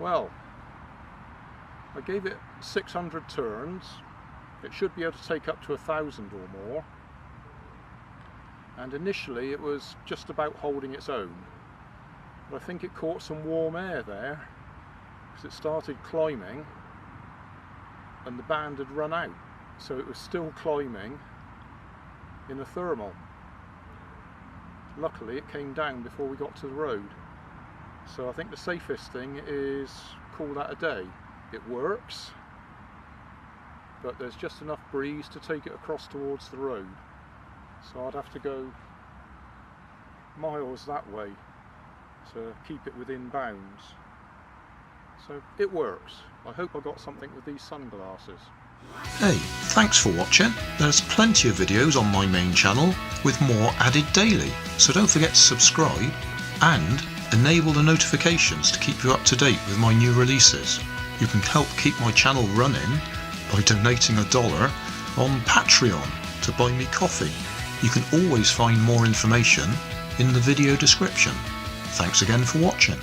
Well, I gave it 600 turns. It should be able to take up to 1,000 or more. And initially it was just about holding its own. But I think it caught some warm air there because it started climbing and the band had run out. So it was still climbing in a thermal. Luckily it came down before we got to the road. So I think the safest thing is call that a day. It works, but there's just enough breeze to take it across towards the road. So I'd have to go miles that way to keep it within bounds. So it works. I hope I got something with these sunglasses. Hey, thanks for watching. There's plenty of videos on my main channel with more added daily, so don't forget to subscribe and enable the notifications to keep you up to date with my new releases. You can help keep my channel running by donating $1 on Patreon to buy me coffee. You can always find more information in the video description. Thanks again for watching.